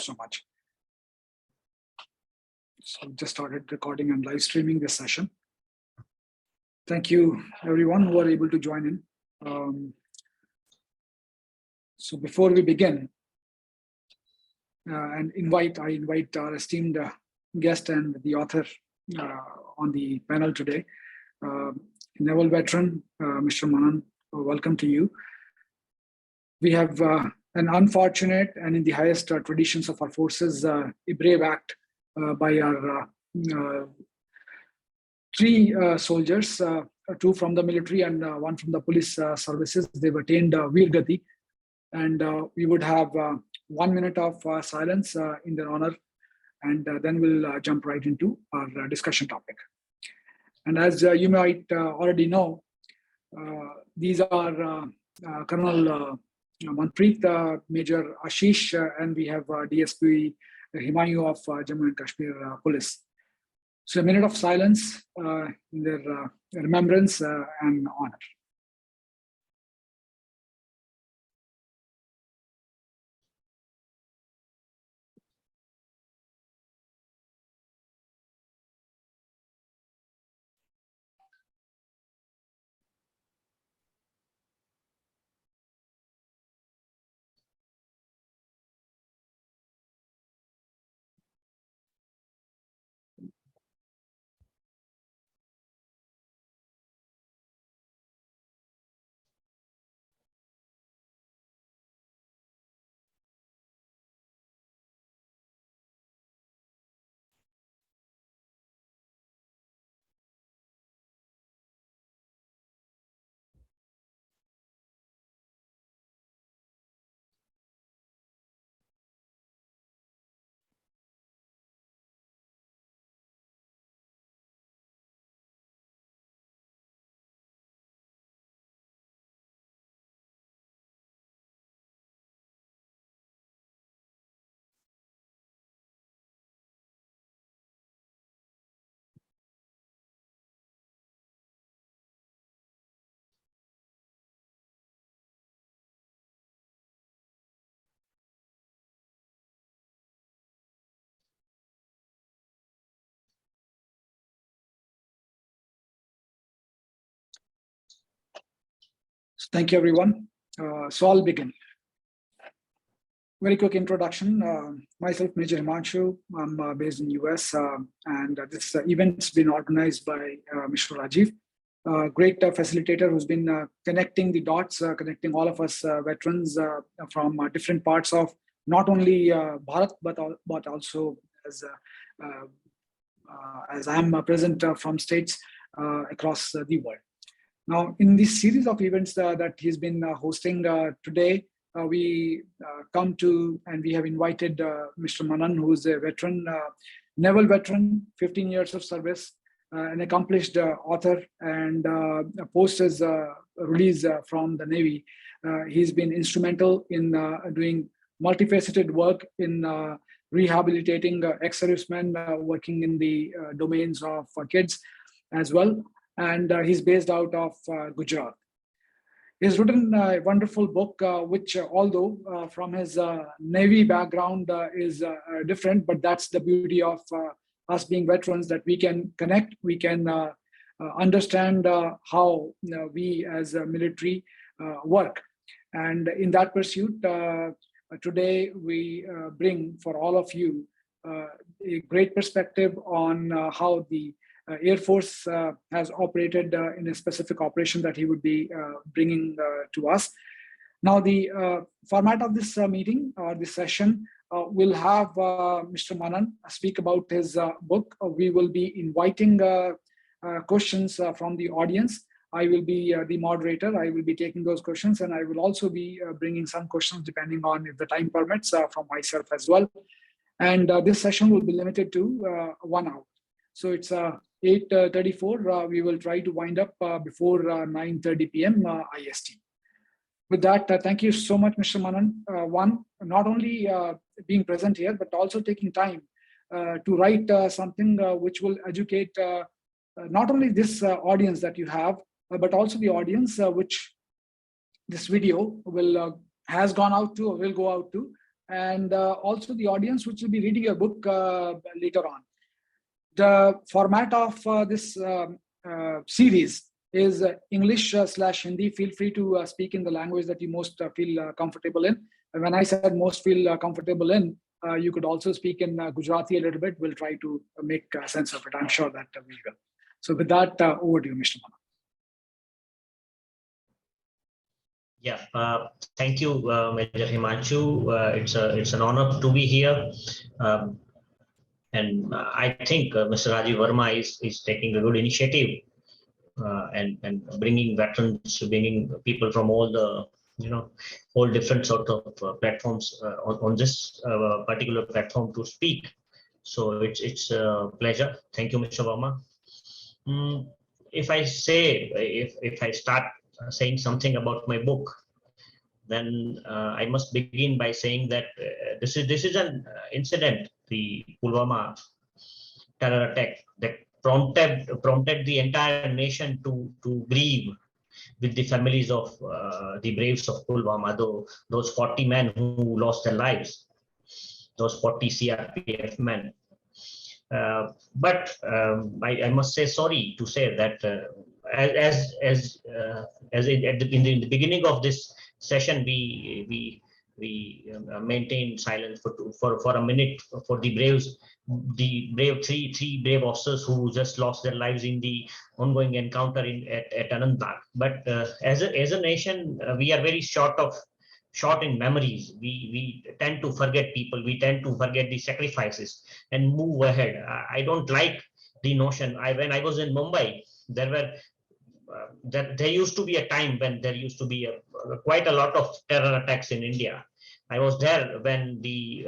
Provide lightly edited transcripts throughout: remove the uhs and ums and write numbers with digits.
So much. So just started recording and live streaming this session. Thank you everyone who are able to join in. So before we begin, I invite our esteemed guest and the author on the panel today, naval veteran, Mr. Manan. Welcome to you. We have an unfortunate and in the highest traditions of our forces, a brave act by our three soldiers, two from the military and one from the police services. They've attained Veer Gati, and we would have 1 minute of silence in their honor, and then we'll jump right into our discussion topic. And as you might already know, these are Colonel Manpreet, Major Ashish, and we have DSP Himayu of Jammu and Kashmir Police. So a minute of silence in their remembrance and honor. Thank you, everyone. So I'll begin. Very quick introduction. Myself, Major Himanshu. I'm based in US, and this event's been organized by Mr. Rajiv, great facilitator who's been connecting the dots, connecting all of us veterans from different parts of not only Bharat, but also as I'm present from states across the world. Now, in this series of events that he's been hosting today, we come to, and we have invited Mr. Manan, who is a veteran, naval veteran, 15 years of service, an accomplished author, and post his release from the Navy. He's been instrumental in doing multifaceted work in rehabilitating ex-servicemen working in the domains of kids as well. And he's based out of Gujarat. He's written a wonderful book, which although from his Navy background is different, but that's the beauty of us being veterans, that we can connect, we can understand how we as a military work. And in that pursuit, today we bring for all of you a great perspective on how the Air Force has operated in a specific operation that he would be bringing to us. Now, the format of this meeting or this session will have Mr. Manan speak about his book. We will be inviting questions from the audience. I will be the moderator. I will be taking those questions, and I will also be bringing some questions depending on if the time permits from myself as well. And this session will be limited to 1 hour. So it's 8:34. We will try to wind up before 9:30 p.m. IST. With that, thank you so much, Mr. Manan. One, not only being present here, but also taking time to write something which will educate not only this audience that you have, but also the audience which this video will has gone out to or will go out to. and also the audience which will be reading your book later on. The format of this series is English/Hindi. Feel free to speak in the language that you most feel comfortable in. And when I said most feel comfortable in, you could also speak in Gujarati a little bit. We'll try to make sense of it. I'm sure that we will. So with that, over to you, Mr. Mana. Yeah, thank you, Major Himanshu. It's an honor to be here. And I think Mr. Rajiv Verma is taking a good initiative and bringing veterans, bringing people from all the, all different sort of platforms on this particular platform to speak. So it's a pleasure. Thank you, Mr. Verma. If I start saying something about my book, then I must begin by saying that this is an incident, the Pulwama terror attack, that prompted the entire nation to grieve with the families of the braves of Pulwama, those 40 men who lost their lives, those 40 CRPF men. But I must say sorry to say that in the beginning of this session, we maintained silence for a minute for the braves, three brave officers who just lost their lives in the ongoing encounter at Anantnag. But as a nation, we are very short in memories. We tend to forget people. We tend to forget the sacrifices and move ahead. I don't like the notion. When I was in Mumbai, there used to be a time when there used to be quite a lot of terror attacks in India. I was there when the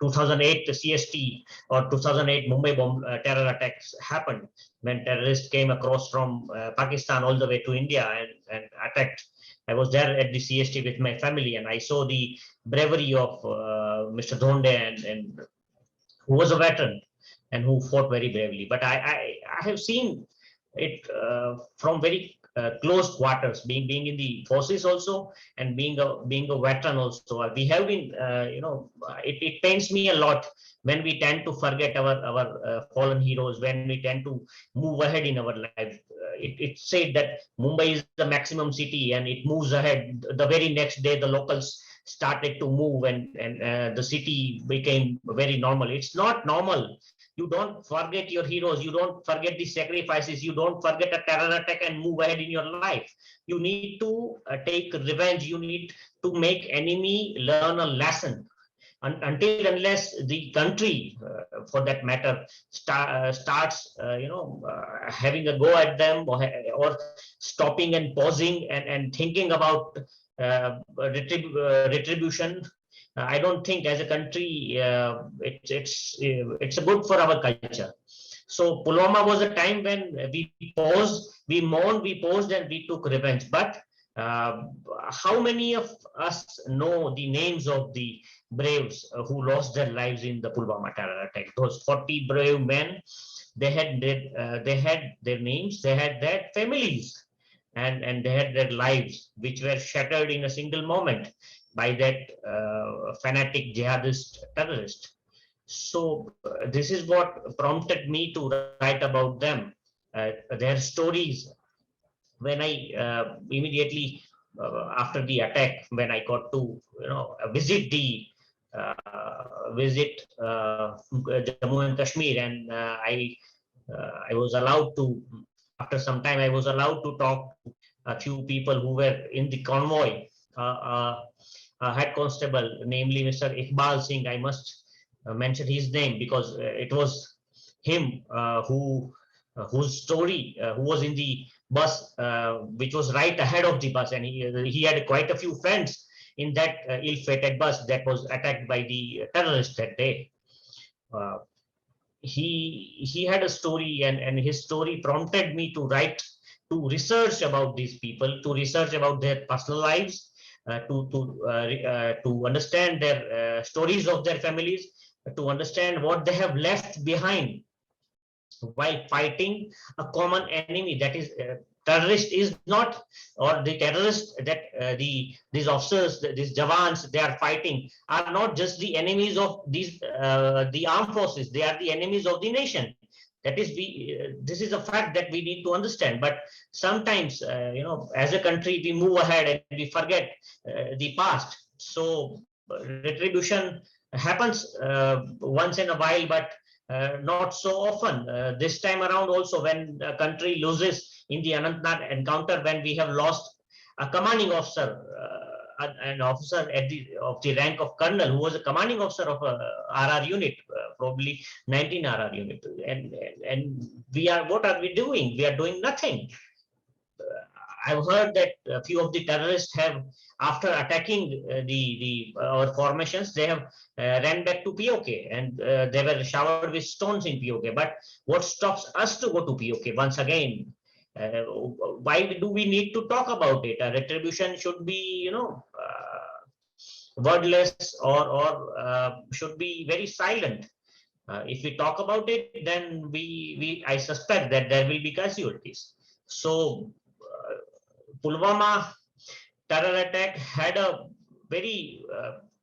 2008 CST or 2008 Mumbai bomb terror attacks happened, when terrorists came across from Pakistan all the way to India and attacked. I was there at the CST with my family, and I saw the bravery of Mr. Dhonde, and who was a veteran and who fought very bravely. But I have seen it from very close quarters, being in the forces also, and being a veteran also. We have been, it pains me a lot when we tend to forget our fallen heroes, when we tend to move ahead in our life. It's said that Mumbai is the maximum city and it moves ahead. The very next day, the locals started to move, and the city became very normal. It's not normal. You don't forget your heroes. You don't forget the sacrifices. You don't forget a terror attack and move ahead in your life. You need to take revenge. You need to make enemy learn a lesson. Until unless the country, for that matter, starts, having a go at them, or stopping and pausing and thinking about retribution, I don't think as a country it's good for our culture. So Pulwama was a time when we paused, we mourned, we paused, and we took revenge. But how many of us know the names of the braves who lost their lives in the Pulwama terror attack? Those 40 brave men, they had their names, they had their families, and they had their lives, which were shattered in a single moment by that fanatic jihadist terrorist. So this is what prompted me to write about them, their stories. When I immediately after the attack, when I got to visit Jammu and Kashmir, and I was allowed to, after some time, I was allowed to talk to a few people who were in the convoy. Head constable, namely Mr. Iqbal Singh, I must mention his name because it was him whose story, who was in the bus, which was right ahead of the bus, and he had quite a few friends in that ill-fated bus that was attacked by the terrorists that day. He had a story, and his story prompted me to research about these people, to research about their personal lives, to understand their stories of their families, to understand what they have left behind while fighting a common enemy, that is terrorist is not, or the terrorists that these officers, these jawans, they are fighting are not just the enemies of these the armed forces. They are the enemies of the nation. That is, this is a fact that we need to understand. But sometimes, as a country, we move ahead and we forget the past. So retribution happens once in a while, but not so often. This time around also, when a country loses in the Anantnag encounter, when we have lost a commanding officer, an officer of the rank of colonel, who was a commanding officer of a RR unit, probably 19 RR unit, and what are we doing? We are doing nothing. I've heard that a few of the terrorists have, after attacking our formations, they have ran back to POK, and they were showered with stones in POK. But what stops us to go to POK once again? Why do we need to talk about it? Retribution should be, wordless, or should be very silent. If we talk about it, then I suspect that there will be casualties. So Pulwama terror attack had a very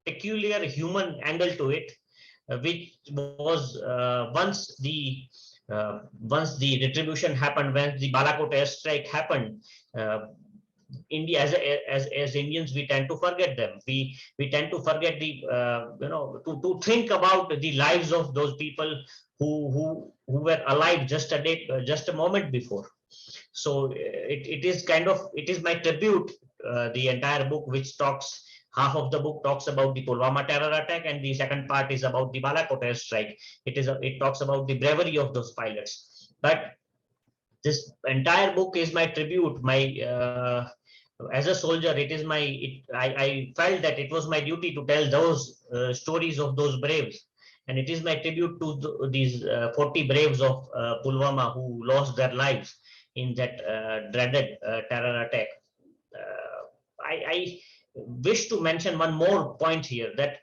peculiar human angle to it, which was once the retribution happened, when the Balakot airstrike happened. India, as Indians, we tend to forget them. We tend to forget the to think about the lives of those people who were alive just a moment before. So it is my tribute. The entire book, which talks, half of the book talks about the Pulwama terror attack, and the second part is about the Balakot airstrike. It talks about the bravery of those pilots. But this entire book is my tribute. As a soldier, I felt that it was my duty to tell those stories of those braves, and it is my tribute to these 40 braves of Pulwama who lost their lives in that dreaded terror attack. I wish to mention one more point here, that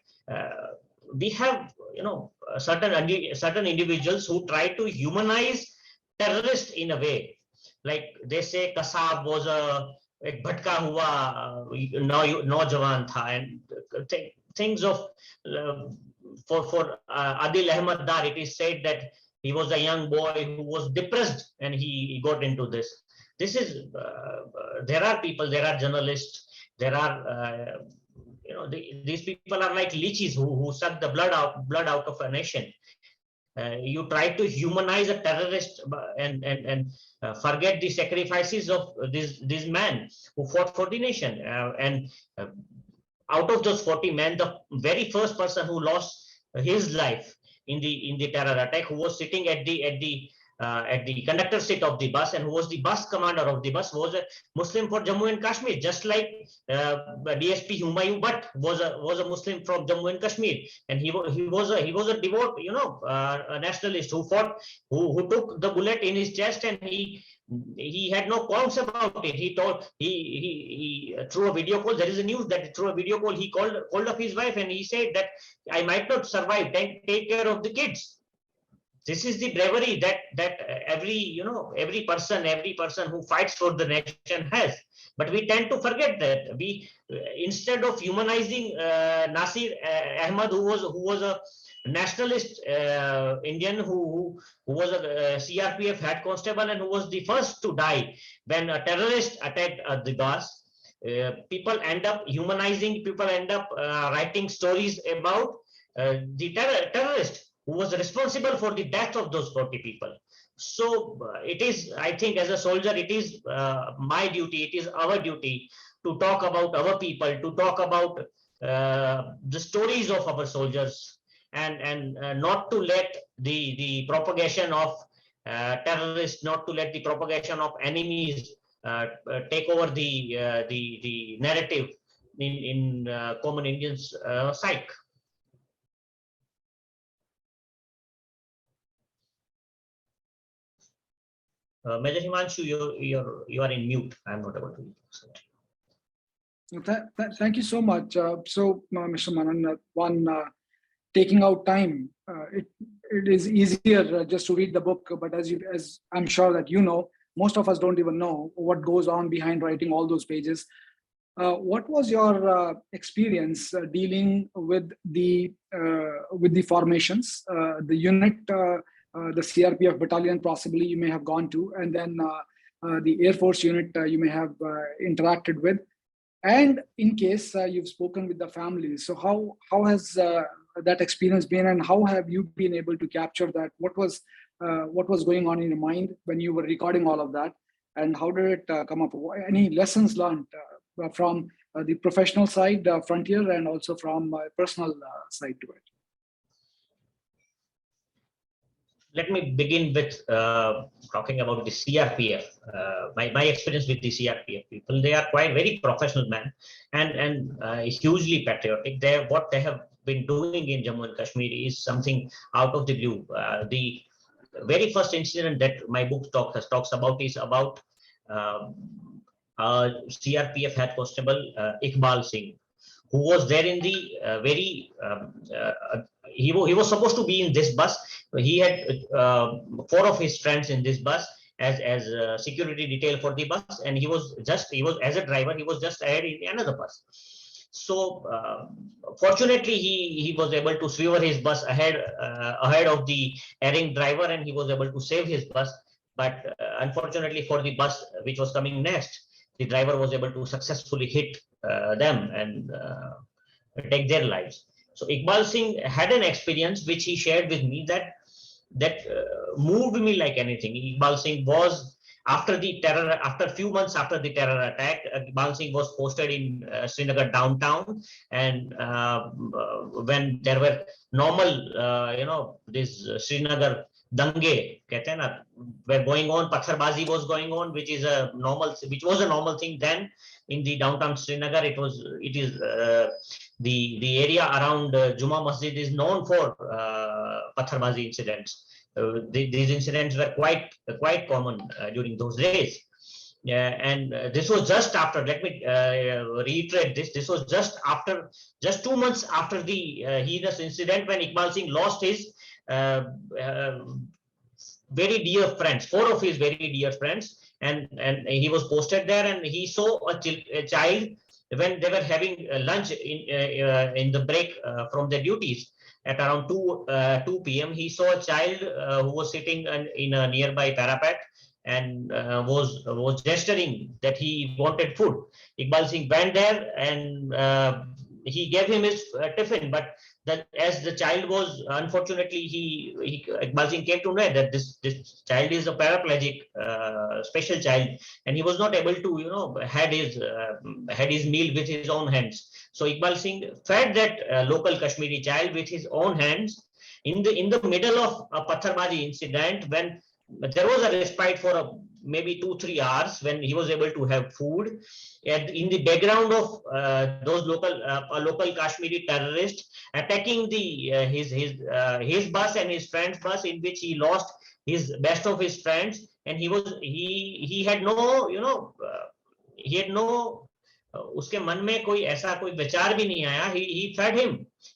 we have certain individuals who try to humanize terrorists in a way. Like they say Kasab was एक भटका हुआ नौजवान था, and things of for Adil Ahmed Dar, it is said that he was a young boy who was depressed and he got into this. This is there are people, there are journalists, there are these people are like leeches who suck the blood out of a nation. You try to humanize a terrorist and forget the sacrifices of these men who fought for the nation. And out of those 40 men, the very first person who lost his life in the terror attack, who was sitting at the conductor seat of the bus, and who was the bus commander of the bus, was a Muslim for Jammu and Kashmir, just like DSP Humayun Bhatt was a Muslim from Jammu and Kashmir, and he was a devout a nationalist who fought, who took the bullet in his chest, and he had no qualms about it. He told he through a video call, there is a news that through a video call he called up his wife, and he said that I might not survive, take care of the kids. This is the bravery that every person who fights for the nation has. But we tend to forget that. We instead of humanizing Nasir Ahmed, who was a nationalist Indian who was a CRPF head constable and who was the first to die when a terrorist attacked the bus. People end up humanizing. People end up writing stories about the terrorist who was responsible for the death of those 40 people. So it is, I think, as a soldier, it is my duty, it is our duty to talk about our people, to talk about the stories of our soldiers, and not to let the propagation of terrorists, not to let the propagation of enemies take over the narrative in common Indians' psyche. Major Himanshu, you are in mute. I'm not able to. Thank you so much. Mr. Manan, taking out time, it is easier just to read the book, but as I'm sure that you know, most of us don't even know what goes on behind writing all those pages. What was your experience dealing with the formations, the unit, the CRPF battalion possibly you may have gone to, and then the Air Force unit you may have interacted with, and in case you've spoken with the families? So how has that experience been, and how have you been able to capture that? What was going on in your mind when you were recording all of that, and how did it come up? Any lessons learned from the professional side, frontier, and also from personal side to it? Let me begin with talking about the CRPF. My experience with the CRPF people, they are quite very professional men and hugely patriotic. What they have been doing in Jammu and Kashmir is something out of the blue. The very first incident that my book talks about is about CRPF head constable Iqbal Singh, who was there in the he was supposed to be in this bus. He had 4 of his friends in this bus as security detail for the bus, and he was as a driver, he was just ahead in another bus. So fortunately, he was able to swerve his bus ahead of the erring driver, and he was able to save his bus. But unfortunately for the bus which was coming next, the driver was able to successfully hit them and take their lives. So Iqbal Singh had an experience which he shared with me that moved me like anything. Iqbal Singh was, after a few months after the terror attack, Iqbal Singh was posted in Srinagar downtown, and when there were normal, this Srinagar dange कहते हैं ना, were going on, patharbazi was going on, which was a normal thing then in the downtown Srinagar. It is the area around Juma Masjid is known for patharbazi incidents. These incidents were quite common during those days. And this was just after, let me reiterate this was just 2 months after the heinous incident when Iqbal Singh lost his very dear friends, 4 of his very dear friends, and he was posted there, and he saw a child when they were having lunch in the break from their duties at around 2 p.m. He saw a child who was sitting in a nearby parapet and was gesturing that he wanted food. Iqbal Singh went there and he gave him his tiffin, but as the child was, unfortunately, Iqbal Singh came to know that this child is a paraplegic special child, and he was not able to had his meal with his own hands. So Iqbal Singh fed that local Kashmiri child with his own hands in the middle of a patharbazi incident, when there was a respite for maybe 2-3 hours, when he was able to have food. And in the background of those local Kashmiri terrorists attacking his bus and his friend's bus, in which he lost his best of his friends, and he had no उसके मन में कोई ऐसा कोई विचार भी नहीं आया.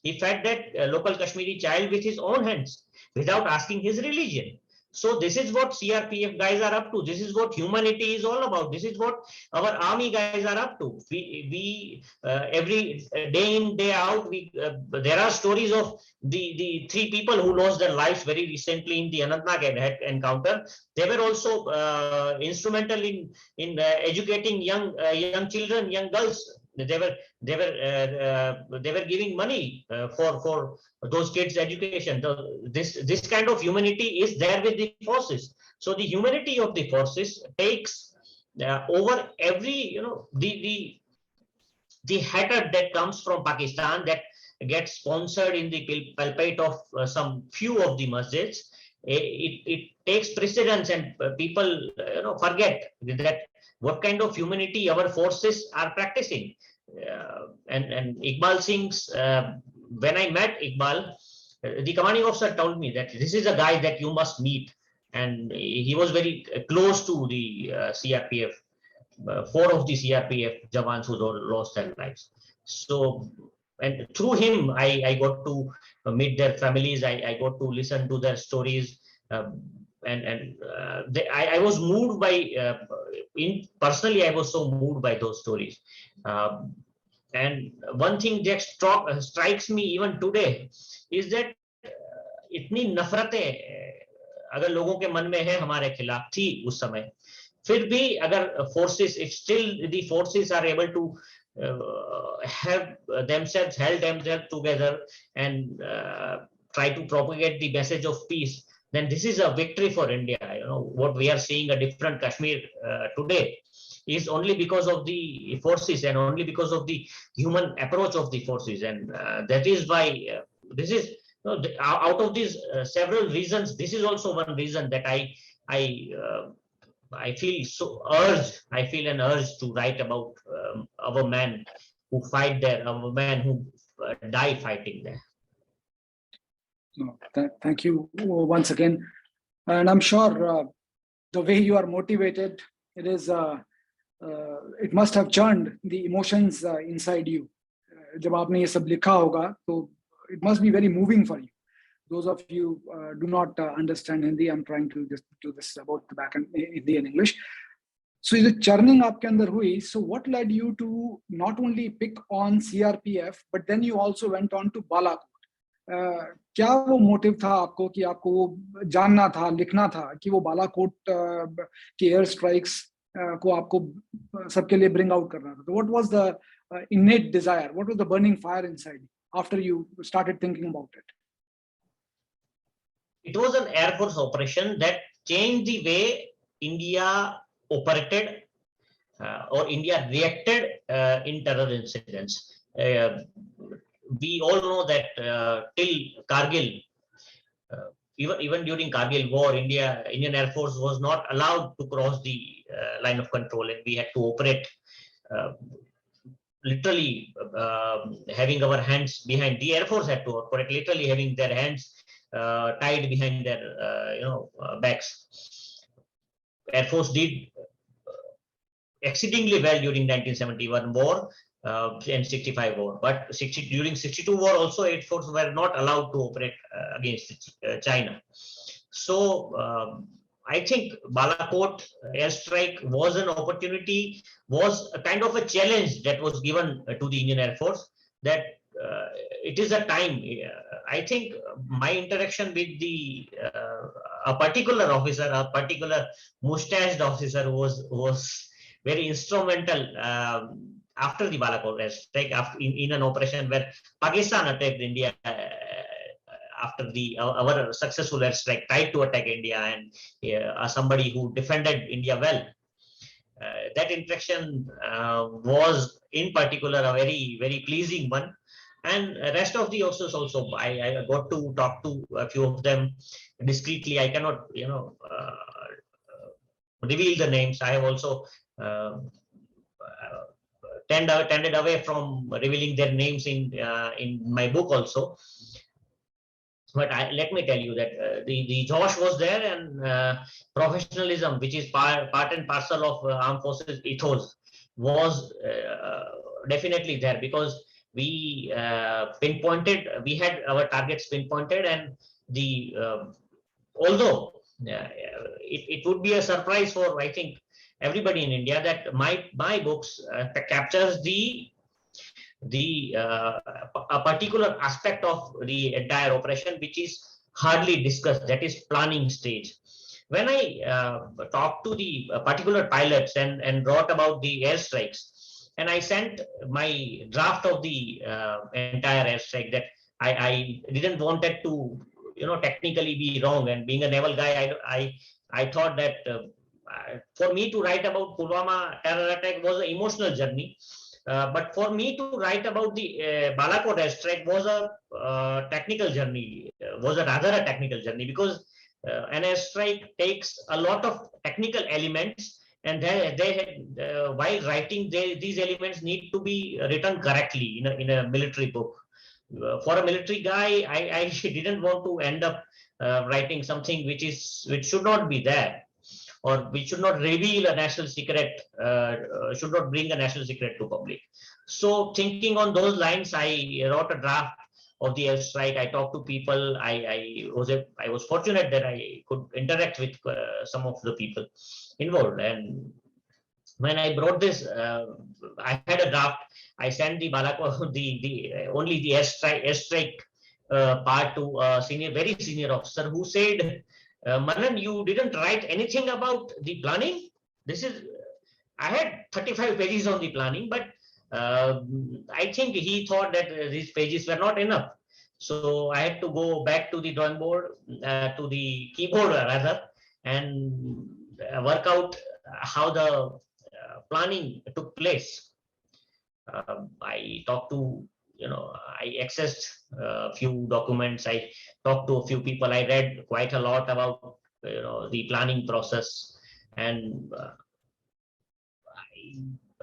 He fed that local Kashmiri child with his own hands without asking his religion. So this is what CRPF guys are up to. This is what humanity is all about. This is what our army guys are up to. We every day in, day out, there are stories of the 3 people who lost their lives very recently in the Anantnag encounter. They were also instrumental in educating young children, young girls. They were giving money for those kids' education. This kind of humanity is there with the forces. So the humanity of the forces takes over every the hatred that comes from Pakistan, that gets sponsored in the pulpit of some few of the masjids. It takes precedence, and people forget that what kind of humanity our forces are practicing. And Iqbal Singh's, when I met Iqbal, the commanding officer told me that this is a guy that you must meet, and he was very close to the CRPF, 4 of the CRPF Jawans who lost their lives. So, and through him, I got to meet their families. I got to listen to their stories. I was moved by personally, I was so moved by those stories. And one thing that strikes me even today is that इतनी नफरतें अगर लोगों के मन में है हमारे खिलाफ थी उस समय, फिर भी अगर forces, if still the forces are able to have held themselves together and try to propagate the message of peace, then this is a victory for India. You know, what we are seeing a different Kashmir today is only because of the forces and only because of the human approach of the forces. And that is why this is, out of these several reasons, this is also one reason that I feel so urged. I feel an urge to write about our men who fight there, our men who die fighting there. No, thank you once again, and I'm sure the way you are motivated, it must have churned the emotions inside you. जब आपने ये सब लिखा होगा, तो it must be very moving for you. Those of you do not understand Hindi, I'm trying to just do this about the back in Hindi and English. So the churning आपके अंदर हुई. So what led you to not only pick on CRPF, but then you also went on to Balakot? क्या वो motive था आपको कि आपको वो जानना था, लिखना था कि वो बालाकोट के एयर स्ट्राइक्स को आपको सबके लिए ब्रिंग आउट करना था? What was the innate desire? What was the burning fire inside after you started thinking about it? It was an Air Force operation that changed the way India operated or India reacted in terror incidents. We all know that till Kargil, even during Kargil war, Indian Air Force was not allowed to cross the line of control, and we had to operate literally having our hands behind. The Air Force had to operate literally having their hands tied behind their backs. Air Force did exceedingly well during 1971 war and 65 war, but during 62 war also Air Force were not allowed to operate against China. So I think Balakot airstrike was an opportunity, was a kind of a challenge that was given to the Indian Air Force, that it is a time. I think my interaction with a particular officer, a particular mustached officer was very instrumental after the Balakot airstrike, in an operation where Pakistan attacked India after our successful airstrike, tried to attack India, and somebody who defended India well. That interaction was in particular a very, very pleasing one. And rest of the officers also, I got to talk to a few of them discreetly. I cannot, reveal the names. I have also tended away from revealing their names in my book also. But let me tell you that the Josh was there, and professionalism, which is part and parcel of armed forces ethos, was definitely there, because we we had our targets pinpointed, and although it would be a surprise for, I think, everybody in India, that my books captures a particular aspect of the entire operation which is hardly discussed, that is planning stage. When I talked to the particular pilots and wrote about the airstrikes, and I sent my draft of the entire airstrike, that I didn't want it to technically be wrong, and being a naval guy, I thought that for me to write about Pulwama terror attack was an emotional journey. But for me to write about the Balakot airstrike was a technical journey, rather a technical journey, because an airstrike takes a lot of technical elements, and while writing, these elements need to be written correctly in a military book. For a military guy, I didn't want to end up writing something which should not be there, or which should not reveal a national secret, should not bring a national secret to public. So thinking on those lines, I wrote a draft of the airstrike. I talked to people. I was fortunate that I could interact with some of the people involved. And when I brought this, I had a draft. I sent the Balakot, only the airstrike part to a very senior officer who said, Manan, you didn't write anything about the planning. I had 35 pages on the planning, but I think he thought that these pages were not enough. So I had to go back to the drawing board, to the keyboard rather, and work out how the planning took place. I talked to, I accessed a few documents. I talked to a few people. I read quite a lot about, the planning process, and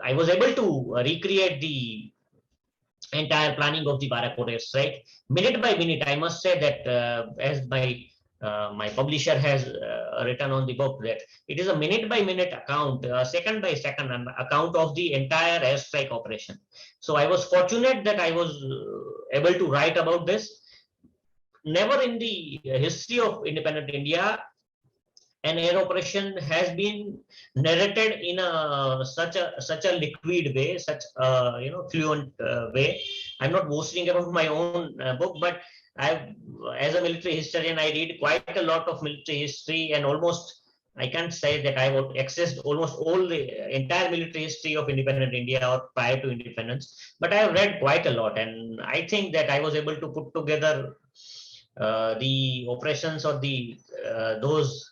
I was able to recreate the entire planning of the BALAKOT airstrike minute by minute. I must say that as my publisher has written on the book, that it is a minute by minute account, second by second account of the entire airstrike operation. So I was fortunate that I was able to write about this. Never in the history of independent India an air operation has been narrated in such a liquid way, such a fluent way. I'm not boasting about my own book, but as a military historian, I read quite a lot of military history, and I can't say that I have accessed almost all the entire military history of independent India or prior to independence, but I have read quite a lot, and I think that I was able to put together the operations or those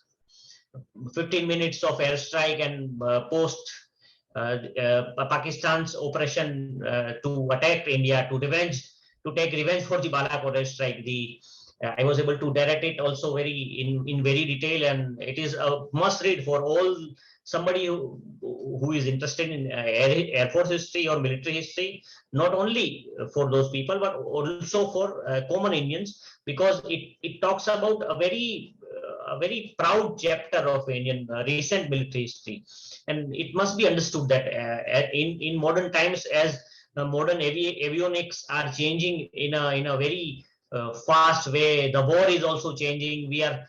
15 minutes of airstrike and post Pakistan's operation to attack India, to take revenge for the Balakot airstrike. I was able to narrate it also in very detail, and it is a must read for somebody who is interested in Air Force history or military history, not only for those people, but also for common Indians, because it talks about a very proud chapter of Indian recent military history. And it must be understood that in modern times, as modern avionics are changing in a very fast way, the war is also changing. We are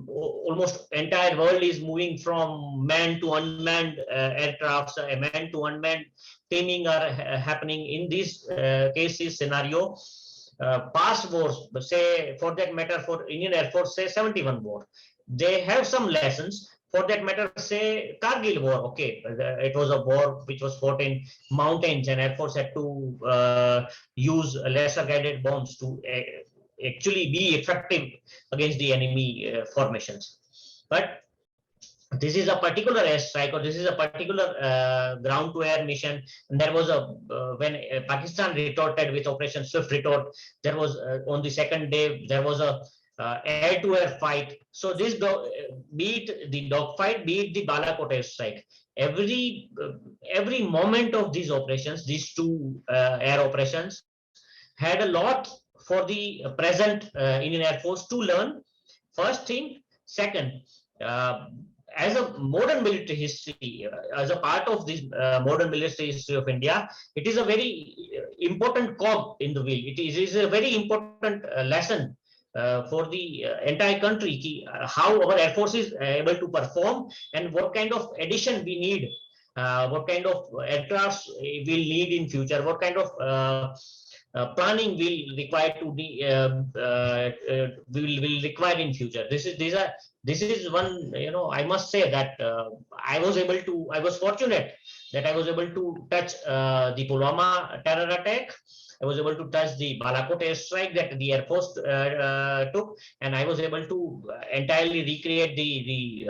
almost entire world is moving from manned to unmanned aircrafts, manned to unmanned teaming are happening in these cases scenario. Past wars, say for that matter, for Indian Air Force, say 71 war, they have some lessons. For that matter, say Kargil war, okay, it was a war which was fought in mountains, and Air Force had to use lesser guided bombs to actually be effective against the enemy formations. But this is a particular airstrike, or this is a particular ground-to-air mission. And there was when Pakistan retorted with Operation Swift Retort, there was on the second day there was a air-to-air fight. So this be it the dogfight, be it the Balakot airstrike, every moment of these operations, these two air operations, had a lot for the present Indian Air Force to learn. First thing. Second, as a modern military history, as a part of this modern military history of India, it is a very important cog in the wheel. It is a very important lesson for the entire country, how our Air Force is able to perform, and what kind of addition we need, what kind of aircrafts we'll need in future, what kind of planning will require to be will require in future. This is one, I must say that I was fortunate that I was able to touch the Pulwama terror attack. I was able to touch the Balakot airstrike that the Air Force took, and I was able to entirely recreate the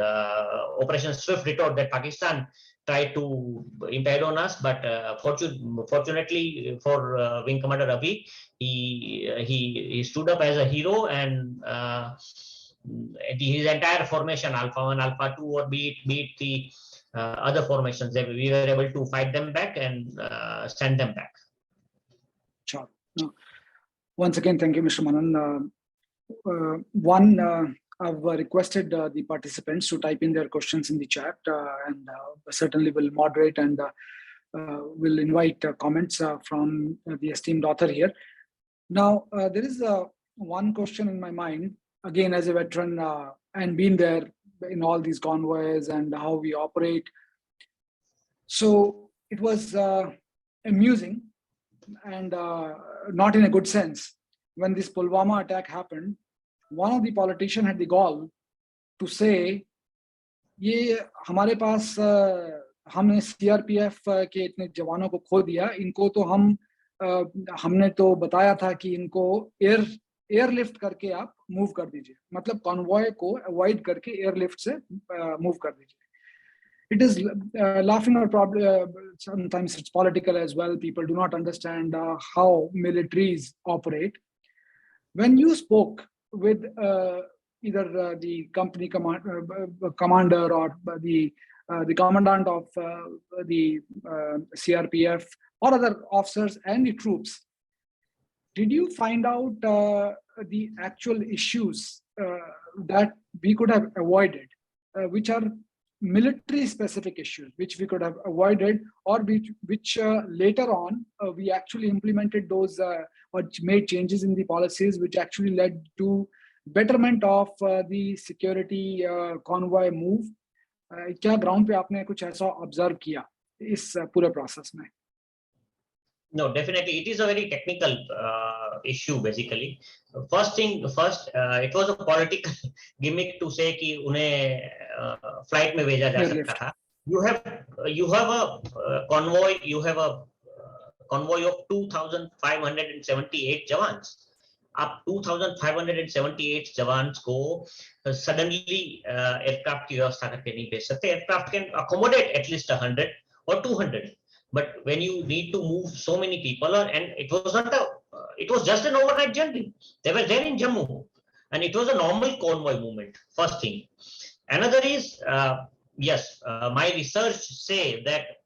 Operation Swift Retort that Pakistan tried to impede on us. But fortunately for Wing Commander Ravi, he stood up as a hero, and his entire formation, Alpha 1, Alpha 2, or be it the other formations, we were able to fight them back and send them back. Sure. No. Once again, thank you, Mr. Manan. I've requested the participants to type in their questions in the chat, and certainly will moderate and will invite comments from the esteemed author here. Now, there is one question in my mind, again, as a veteran and been there in all these convoys and how we operate. So it was amusing and not in a good sense. When this Pulwama attack happened, one of the politicians had the gall to say, ये हमारे पास हमने CRPF के इतने जवानों को खो दिया, इनको तो हमने तो बताया था कि इनको एयरलिफ्ट करके आप मूव कर दीजिए, मतलब कॉन्वॉय को अवॉइड करके एयरलिफ्ट से मूव कर दीजिए. It is laughing or probably sometimes it's political as well. People do not understand how militaries operate. When you spoke with either the company commander or the commandant of the CRPF or other officers and the troops, did you find out the actual issues that we could have avoided, which are military specific issues, which we could have avoided, or which later on we actually implemented those or made changes in the policies, which actually led to betterment of the security convoy move? क्या ground पे आपने कुछ ऐसा observe किया इस पूरे process में? No, definitely, it is a very technical issue. Basically, first, it was a political gimmick to say कि उन्हें flight में भेजा जा सकता था. You have a convoy. You have a convoy of 2,578 jawans. आप 2,578 जवान्स को suddenly aircraft की व्यवस्था करके नहीं भेज सकते. Aircraft can accommodate at least 100 or 200. But when you need to move so many people, and it was just an overnight journey. They were there in Jammu, and it was a normal convoy movement. First thing. Another is, yes, my research say that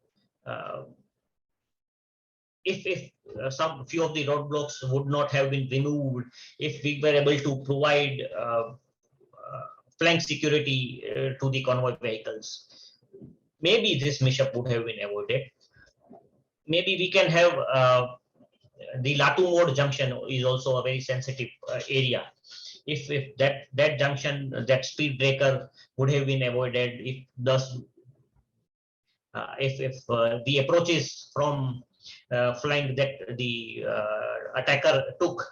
if some few of the roadblocks would not have been removed, if we were able to provide flank security to the convoy vehicles, maybe this mishap would have been avoided. Maybe we can have the Latu Mode junction is also a very sensitive area. If that junction, that speed breaker would have been avoided, if the approaches from flying that the attacker took,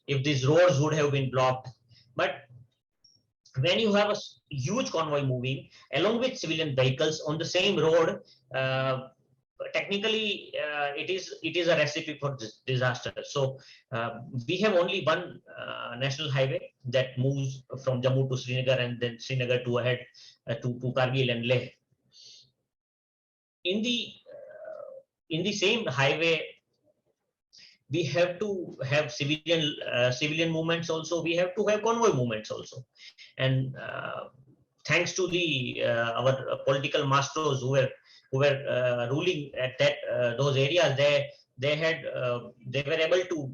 if these roads would have been blocked. But when you have a huge convoy moving along with civilian vehicles on the same road, technically it is a recipe for disaster. So we have only one national highway that moves from Jammu to Srinagar and then Srinagar to ahead to Kargil and Leh. In the same highway, we have to have civilian movements also. We have to have convoy movements also, and thanks to our political masters who were ruling at those areas, they were able to,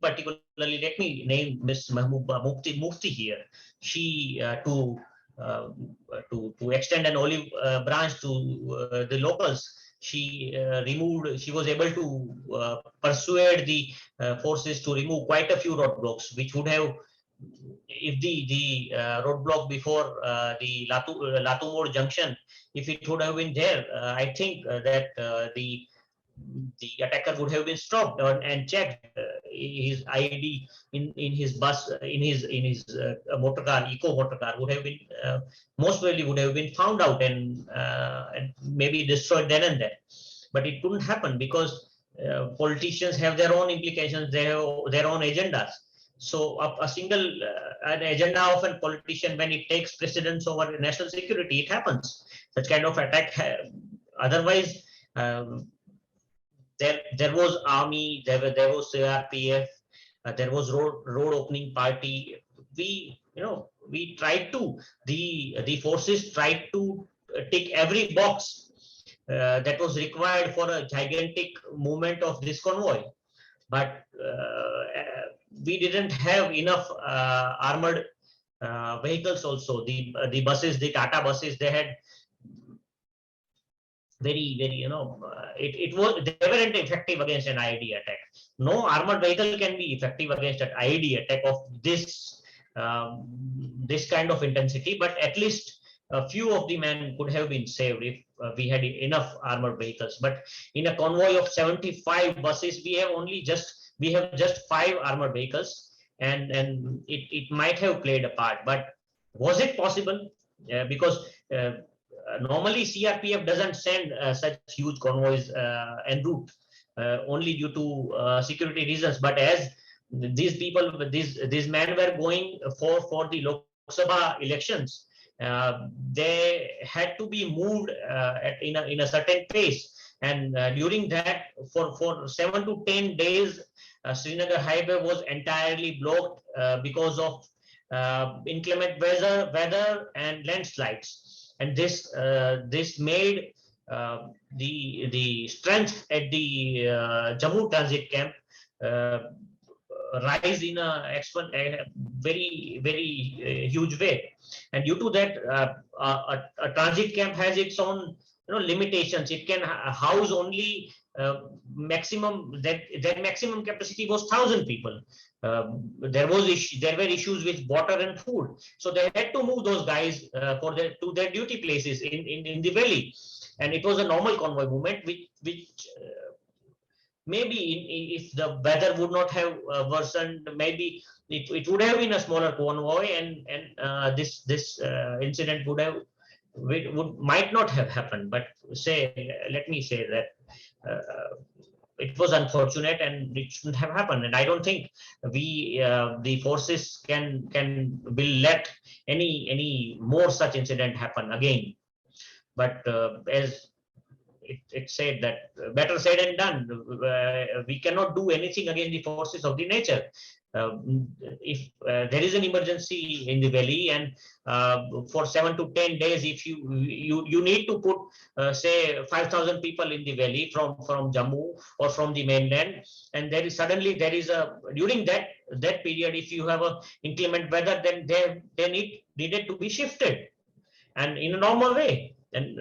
particularly, let me name Miss Mahbooba Mufti here. She to extend an olive branch to the locals. She was able to persuade the forces to remove quite a few roadblocks, which would have, if the roadblock before the Latu Mode junction, if it would have been there, I think that the attacker would have been stopped and checked his ID in his bus, in his motor car, eco motor car, would have been most probably would have been found out and maybe destroyed then and there. But it couldn't happen because politicians have their own implications, they have their own agendas. So a single an agenda of a politician, when it takes precedence over national security, it happens. Such kind of attack. Otherwise, there was army, there was CRPF, there was road opening party. We tried to, the forces tried to tick every box that was required for a gigantic movement of this convoy. But we didn't have enough armored vehicles also. The buses, the Tata buses, they had very, they weren't effective against an IED attack. No armored vehicle can be effective against an IED attack of this kind of intensity, but at least a few of the men could have been saved if we had enough armored vehicles. But in a convoy of 75 buses, we have just 5 armored vehicles, and it might have played a part. But was it possible? Because normally CRPF doesn't send such huge convoys en route, only due to security reasons. But as these men were going for the Lok Sabha elections, they had to be moved in a certain pace, and during that, for 7 to 10 days, Srinagar highway was entirely blocked because of inclement weather and landslides, and this made the strength at the Jammu transit camp rise in a very huge way. And due to that, a transit camp has its own limitations. It can house only maximum, that maximum capacity was 1,000 people. There were issues with water and food, so they had to move those guys to their duty places in the valley, and it was a normal convoy movement, which maybe if the weather would not have worsened, maybe it would have been a smaller convoy, and this incident might not have happened. But let me say that it was unfortunate and it shouldn't have happened. And I don't think the forces will let any more such incident happen again. But as it said that better said than done. We cannot do anything against the forces of the nature. If there is an emergency in the valley, and for 7 to 10 days, if you need to put say 5,000 people in the valley from Jammu or from the mainland, and there is during that period, if you have a inclement weather, then they needed to be shifted, and in a normal way. And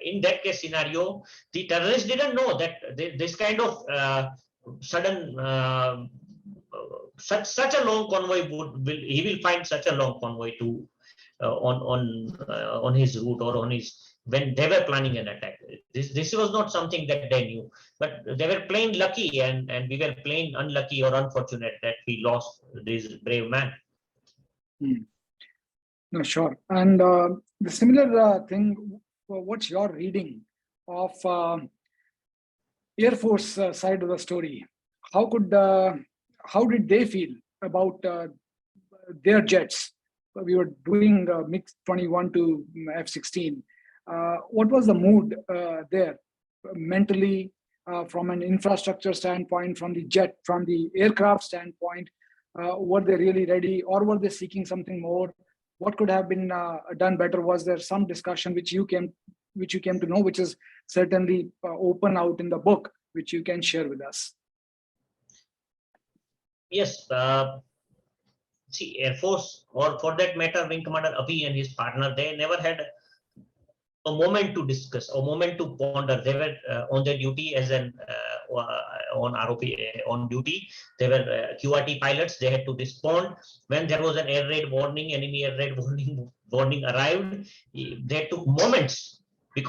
in that case scenario, the terrorists didn't know that this kind of sudden such a long convoy he will find such a long convoy to on his route, or when they were planning an attack. This was not something that they knew, but they were plain lucky, and we were plain unlucky or unfortunate that we lost this brave man. No, sure. And the similar thing, what's your reading of Air Force side of the story? How did they feel about their jets? We were doing MiG-21 to F-16. What was the mood there mentally, from an infrastructure standpoint, from the aircraft standpoint? Were they really ready, or were they seeking something more? What could have been done better? Was there some discussion which you came to know, which is certainly open out in the book, which you can share with us? Yes. See, Air Force, or for that matter, Wing Commander Abhi and his partner, they never had a moment to discuss, a moment to ponder. They were on their duty as on ROP on duty. They were QRT pilots. They had to respond when there was an air raid warning, enemy air raid warning arrived. They took moments to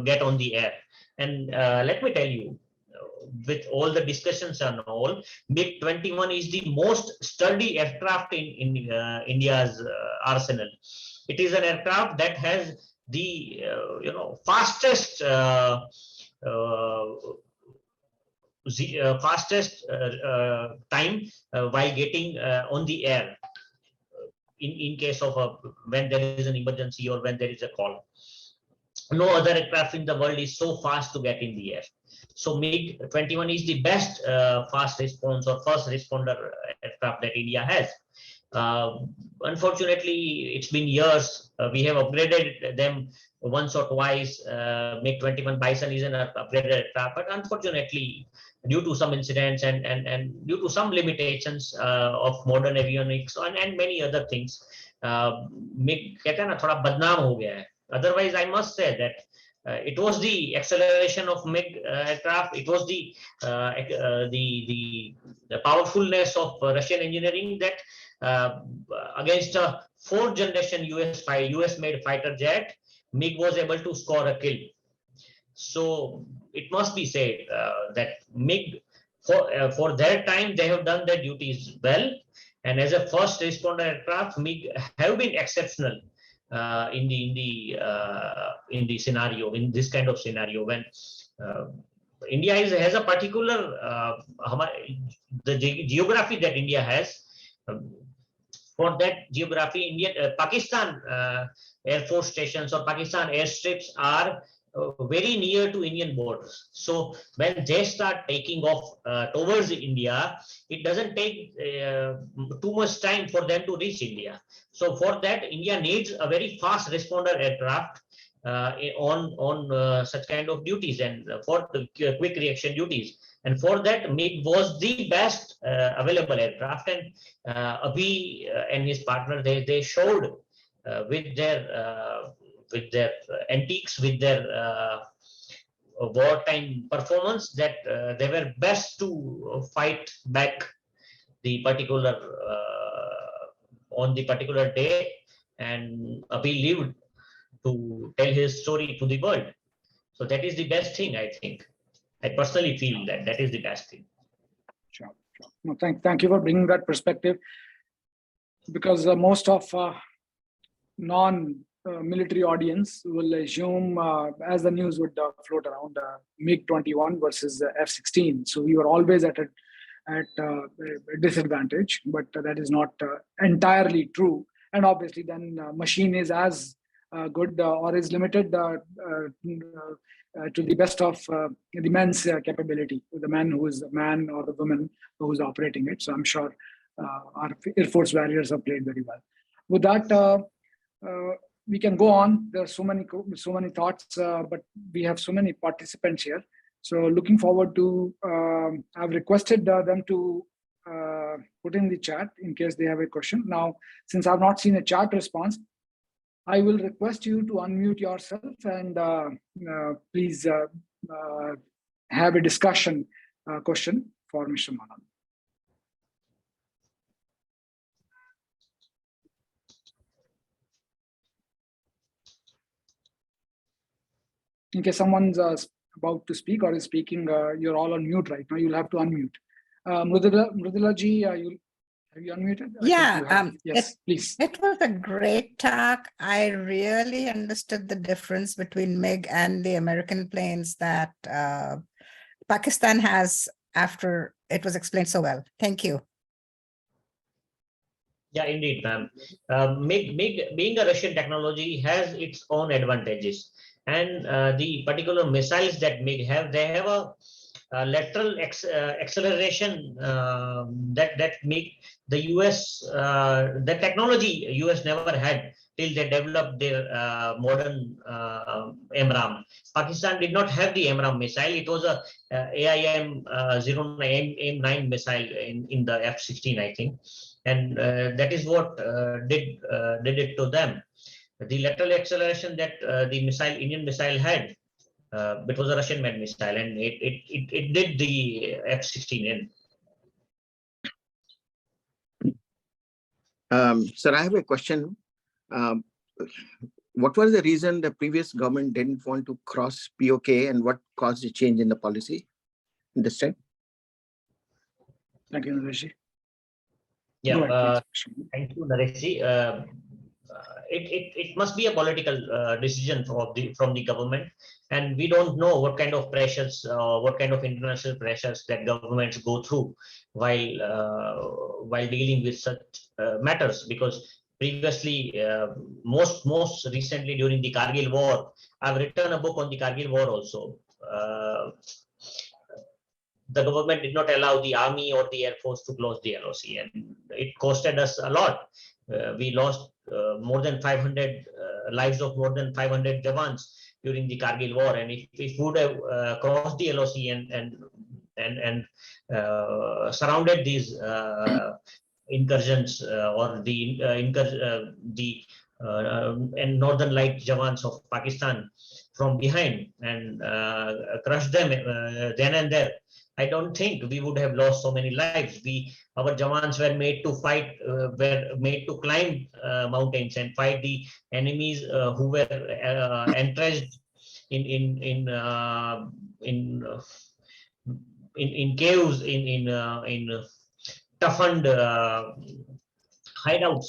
get on the air. And let me tell you, with all the discussions and all, MiG-21 is the most sturdy aircraft in India's arsenal. It is an aircraft that has the fastest time while getting on the air in case of when there is an emergency or when there is a call. No other aircraft in the world is so fast to get in the air. So MiG-21 is the best fast response or first responder aircraft that India has. Unfortunately, it's been years. We have upgraded them once or twice. MiG-21 Bison is an upgraded aircraft, but unfortunately, due to some incidents and due to some limitations of modern avionics and many other things, MiG कहते हैं ना थोड़ा बदनाम हो गया है. Otherwise, I must say that it was the acceleration of MiG aircraft. It was the powerfulness of Russian engineering that against a fourth generation US made fighter jet, MiG was able to score a kill. So it must be said that MiG for their time they have done their duties well, and as a first responder aircraft, MiG have been exceptional in the scenario, in this kind of scenario when India has a particular the geography that India has. For that geography, Pakistan Air Force stations or Pakistan airstrips are very near to Indian borders. So when they start taking off towards India, it doesn't take too much time for them to reach India. So for that, India needs a very fast responder aircraft on such kind of duties and for the quick reaction duties. And for that, MiG was the best available aircraft. And Abhi and his partner, they showed with their antiques, with their wartime performance, that they were best to fight back the particular on the particular day, and Abhi lived to tell his story to the world. So that is the best thing, I think. I personally feel that is the best thing. Sure. No, thank you for bringing that perspective, because most of non-military audience will assume, as the news would float around, MiG-21 versus F-16. So we were always at a disadvantage, but that is not entirely true. And obviously, then machine is as good or is limited to the best of the man's capability, the man who is the man or the woman who is operating it. So I'm sure our Air Force warriors have played very well. With that, we can go on. There are so many thoughts, but we have so many participants here. So looking forward to, I've requested them to put in the chat in case they have a question. Now, since I've not seen a chat response, I will request you to unmute yourself and please have a discussion question for Mr. Manan. In case someone's about to speak or is speaking, you're all on mute right now. You'll have to unmute. Mridula ji, have you unmuted? Yeah. Yes, please. It was a great talk. I really understood the difference between MiG and the American planes that Pakistan has after it was explained so well. Thank you. Yeah, indeed, ma'am. MiG being a Russian technology has its own advantages. And the particular missiles that MiG have, they have a lateral acceleration that MiG, the US, the technology US never had till they developed their modern AMRAAM. Pakistan did not have the AMRAAM missile. It was a AIM-09 missile in the F-16, I think. And that is what did it to them. The lateral acceleration that the Indian missile had, it was a Russian-made missile, and it did the F-16 in. Sir, I have a question. What was the reason the previous government didn't want to cross POK, and what caused the change in the policy this time? Thank you, Naresh. Yeah, thank you, Naresh. It must be a political decision from the government, and we don't know what kind of pressures, what kind of international pressures that governments go through while dealing with such matters. Because previously, most recently during the Kargil War, I've written a book on the Kargil War also. The government did not allow the army or the air force to close the LOC, and it costed us a lot. We lost more than 500 lives of more than 500 Jawans during the Kargil War, and if we would have crossed the LOC and surrounded these incursions or the northern light Jawans of Pakistan, from behind and crush them then and there, I don't think we would have lost so many lives. Our Jawans were made to fight, were made to climb mountains and fight the enemies who were entrenched in caves, in toughened hideouts,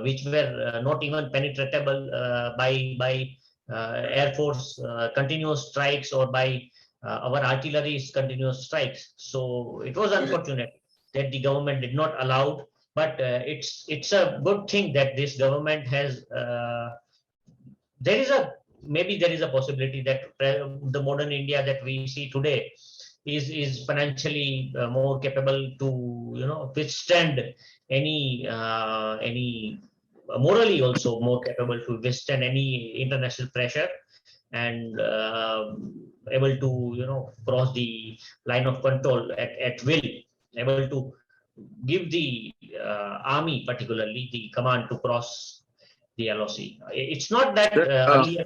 which were not even penetratable by Air Force continuous strikes or by our artillery's continuous strikes. So it was unfortunate that the government did not allow, but it's a good thing that this government has. There is a maybe there is a possibility that the modern India that we see today is financially more capable to withstand any morally also more capable to withstand any international pressure, and able to cross the line of control at will, able to give the army particularly the command to cross the LOC. It's not that earlier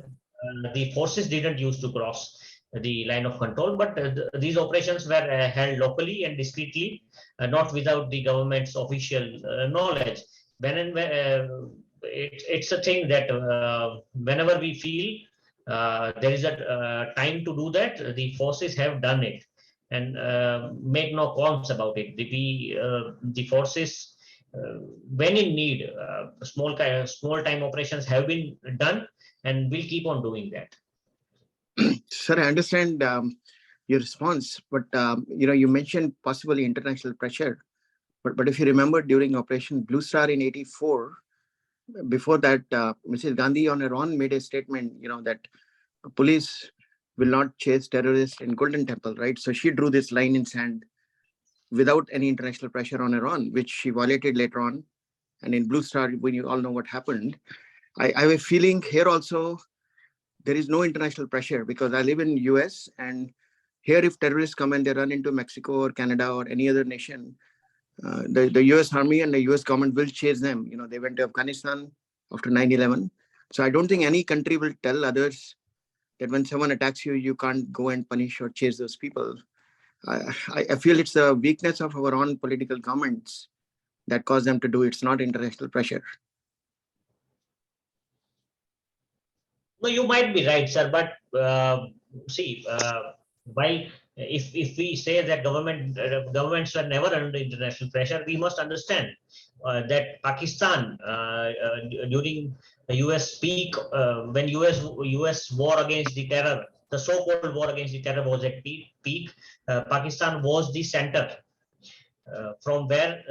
the forces didn't used to cross the line of control, but these operations were held locally and discreetly, not without the government's official knowledge. It's a thing that whenever we feel there is a time to do that, the forces have done it, and make no qualms about it. The forces, when in need, small time operations have been done, and we'll keep on doing that. Sir, I understand your response, but you mentioned possibly international pressure. But if you remember, during Operation Blue Star in '84, before that, Mrs. Gandhi on her own made a statement, that police will not chase terrorists in Golden Temple, right? So she drew this line in sand without any international pressure on her own, which she violated later on. And in Blue Star, when you all know what happened, I have a feeling here also there is no international pressure, because I live in US, and here if terrorists come and they run into Mexico or Canada or any other nation, the US Army and the US government will chase them. They went to Afghanistan after 9/11. So I don't think any country will tell others that when someone attacks you, you can't go and punish or chase those people. I feel it's the weakness of our own political governments that cause them to do it. It's not international pressure. No, you might be right, sir. But see, while if we say that governments were never under international pressure, we must understand that Pakistan during the US peak, when US war against the terror, the so-called war against the terror was at peak, Pakistan was the center from where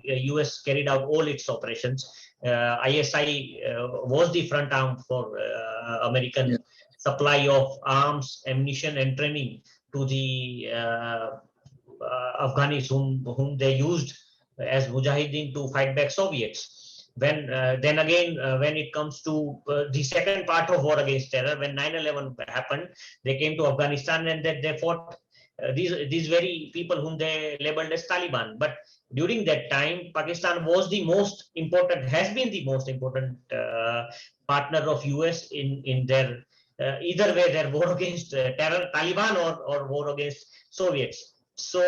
US carried out all its operations. ISI was the front arm for American supply of arms, ammunition, and training to the Afghanis whom they used as Mujahideen to fight back Soviets. Then again, when it comes to the second part of war against terror, when 9/11 happened, they came to Afghanistan and they fought these very people whom they labeled as Taliban. But during that time, Pakistan was the most important, has been the most important partner of US in their either way, their war against terror, Taliban, or war against Soviets. So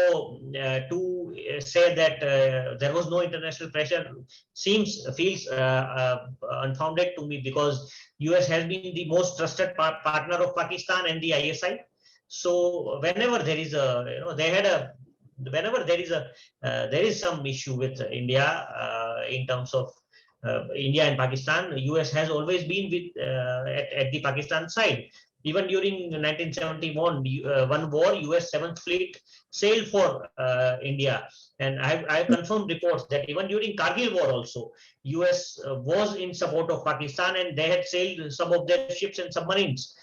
to say that there was no international pressure feels unfounded to me, because US has been the most trusted partner of Pakistan and the ISI. So whenever there is there is some issue with India in terms of India and Pakistan, US has always been with at the Pakistan side. Even during 1971 one war, US 7th Fleet sailed for India, and I've confirmed reports that even during Kargil war also, US was in support of Pakistan, and they had sailed some of their ships and submarines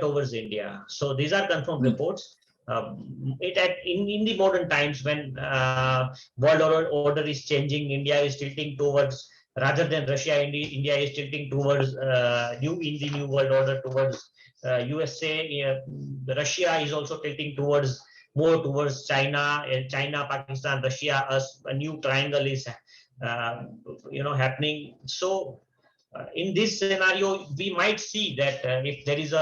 towards India. So these are confirmed reports. In the modern times, when world order is changing, India is tilting towards, rather than Russia, India is tilting towards in the new world order towards USA. Russia is also tilting more towards China. China, Pakistan, Russia, a new triangle is happening. So in this scenario, we might see that if there is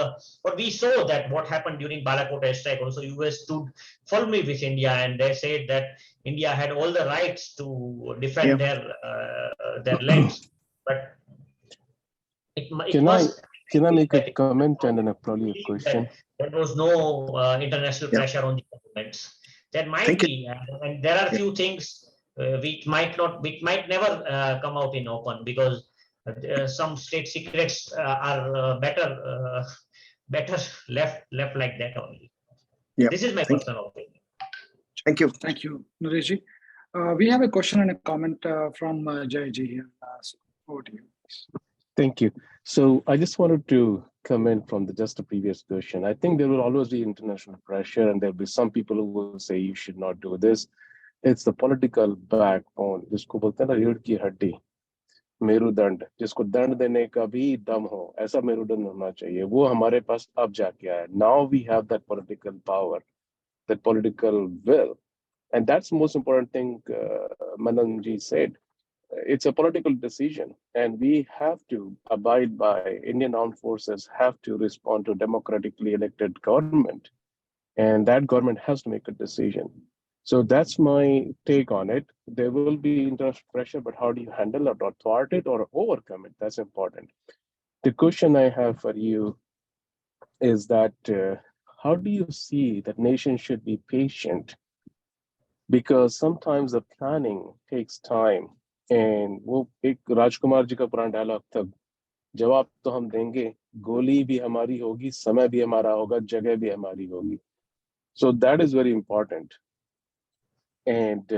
but we saw that what happened during Balakot airstrike. Also, US stood firmly with India, and they said that India had all the rights to defend their lands. But it was. Can I make a comment and then probably a question? There was no international pressure on the governments. There might be, and there are a few things which might never come out in open, because some state secrets are better left like that only. This is my personal opinion. Thank you. Thank you, Naresh. We have a question and a comment from Jayji here. So over to you. Thank you. So I just wanted to comment from just the previous question. I think there will always be international pressure, and there'll be some people who will say you should not do this. It's the political backbone, जिसको बोलते हैं ना रीढ़ की हड्डी, मेरुदंड, जिसको दंड देने का भी दम हो, ऐसा मेरुदंड होना चाहिए. वो हमारे पास अब जाके आया. Now we have that political power, that political will, and that's the most important thing. Mananji said. It's a political decision, and we have to abide by. Indian armed forces have to respond to democratically elected government, and that government has to make a decision. So that's my take on it. There will be international pressure, but how do you handle it, or thwart it, or overcome it? That's important. The question I have for you is that how do you see that nations should be patient? Because sometimes the planning takes time. And वो एक राजकुमार जी का पुराना dialogue था, जवाब तो हम देंगे, गोली भी हमारी होगी, समय भी हमारा होगा, जगह भी हमारी होगी. So that is very important. And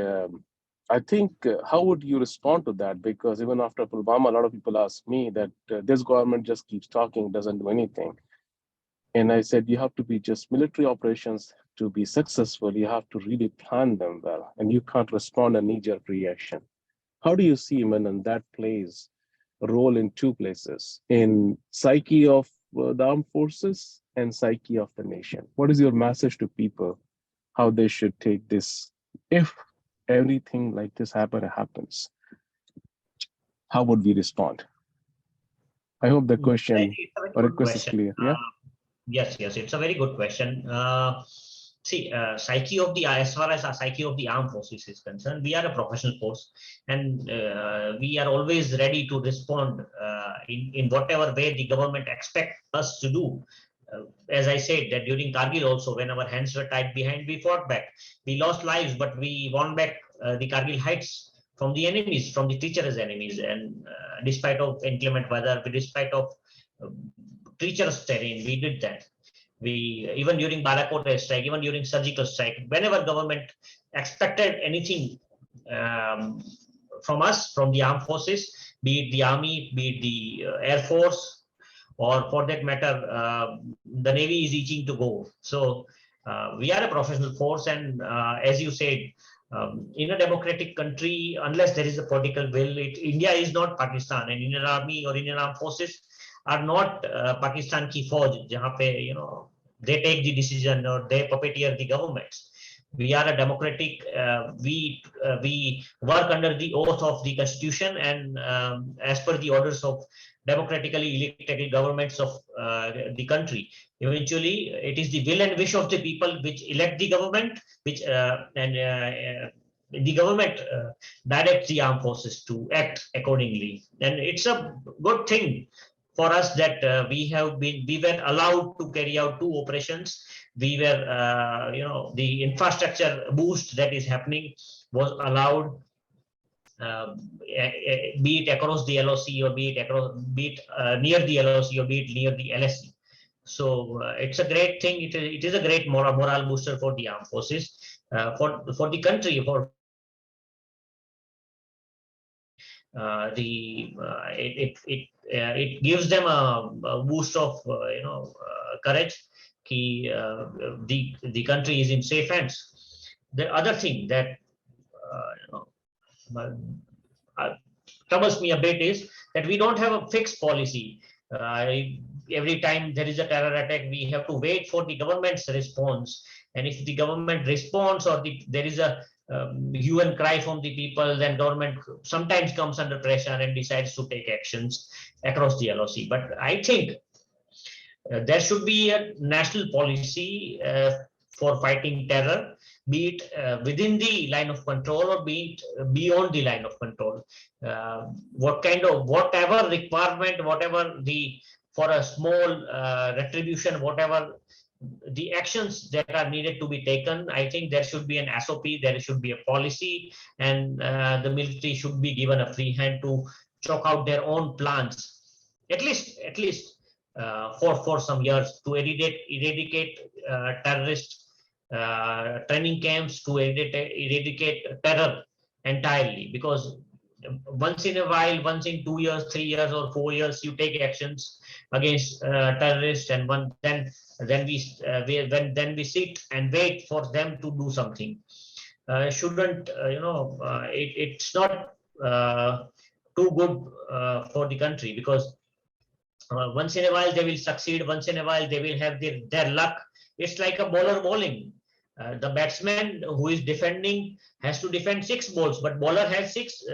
I think how would you respond to that? Because even after Pulwama, a lot of people ask me that this government just keeps talking, doesn't do anything. And I said, you have to be just military operations to be successful. You have to really plan them well, and you can't respond a knee-jerk reaction. How do you see, Manan, that plays a role in two places, in psyche of the armed forces and psyche of the nation? What is your message to people, how they should take this if everything like this happens? How would we respond? I hope the question or request is clear. Yeah. Yes, it's a very good question. See, psyche of the, as far as our psyche of the armed forces is concerned, we are a professional force, and we are always ready to respond in whatever way the government expects us to do. As I said, that during Kargil also, when our hands were tied behind, we fought back. We lost lives, but we won back the Kargil heights from the enemies, from the treacherous enemies, and despite of inclement weather, despite of treacherous terrain, we did that. We, even during Balakot strike, even during surgical strike, whenever government expected anything from us, from the armed forces, be it the army, be it the air force, or for that matter, the Navy is itching to go. So we are a professional force, and as you said, in a democratic country, unless there is a political will, India is not Pakistan, and Indian Army or Indian Armed Forces are not Pakistan ki fauj, jahan pe, they take the decision or they puppeteer the governments. We are a democratic, we work under the oath of the constitution, and as per the orders of democratically elected governments of the country. Eventually, it is the will and wish of the people which elect the government, which the government directs the armed forces to act accordingly. And it's a good thing for us that we were allowed to carry out 2 operations. We were, the infrastructure boost that is happening was allowed, be it across the LOC, or be it near the LOC, or be it near the LSC. So it's a great thing. It is a great morale booster for the armed forces, for the country, for it gives them a boost of courage. The country is in safe hands. The other thing that troubles me a bit is that we don't have a fixed policy. Every time there is a terror attack, we have to wait for the government's response. And if the government responds, or there is a hue and cry from the people, then government sometimes comes under pressure and decides to take actions across the LOC. But I think there should be a national policy for fighting terror, be it within the line of control or be it beyond the line of control. Whatever requirement, whatever the for a small retribution, whatever the actions that are needed to be taken, I think there should be an SOP, there should be a policy, and the military should be given a free hand to chalk out their own plans, at least for some years, to eradicate terrorist training camps, to eradicate terror entirely. Because once in a while, once in 2 years, 3 years, or 4 years, you take actions against terrorists, and then we sit and wait for them to do something. Shouldn't it's not too good for the country, because once in a while they will succeed, once in a while they will have their luck. It's like a bowler bowling. The batsman who is defending has to defend 6 balls, but bowler has 6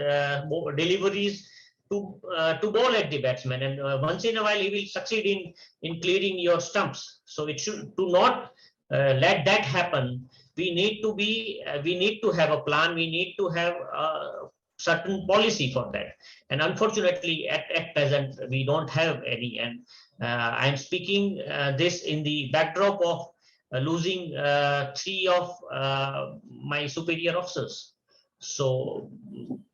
deliveries to bowl at the batsman, and once in a while he will succeed in clearing your stumps. So it should to not let that happen. We need to have a plan. We need to have certain policy for that, and unfortunately at present we don't have any. And I'm speaking this in the backdrop of losing 3 of my superior officers. So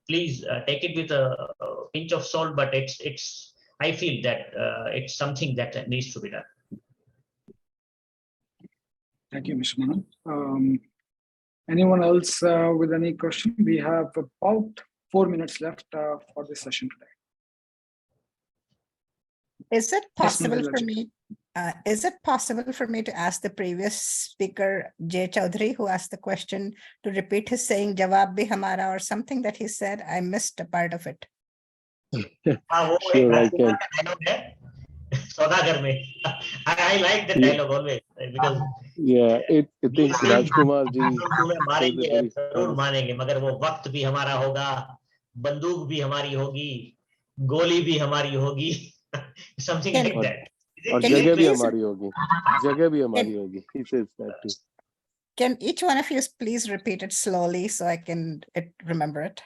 please take it with a pinch of salt, but it's I feel that it's something that needs to be done. Thank you, Mr. Manan. Anyone else with any question? We have about 4 minutes left for this session today. Is it possible Yes, for me? Is it possible for me to ask the previous speaker, Jay Chaudhary, who asked the question, to repeat his saying "Jawab bhi hamara" or something that he said? I missed a part of it. Sure, I can. Saudagar mein. I like the dialogue always because Yeah, I think Rajkumar ji तुम्हें said मारेंगे, it very जरूर honest. मारेंगे, मगर वो वक्त भी हमारा होगा, बंदूक भी हमारी होगी, गोली भी हमारी होगी, something Can- like that. और Can you जगह भी please- हमारी होगी, जगह भी हमारी होगी. He says that too. Can each one of you please repeat it slowly so I can remember it?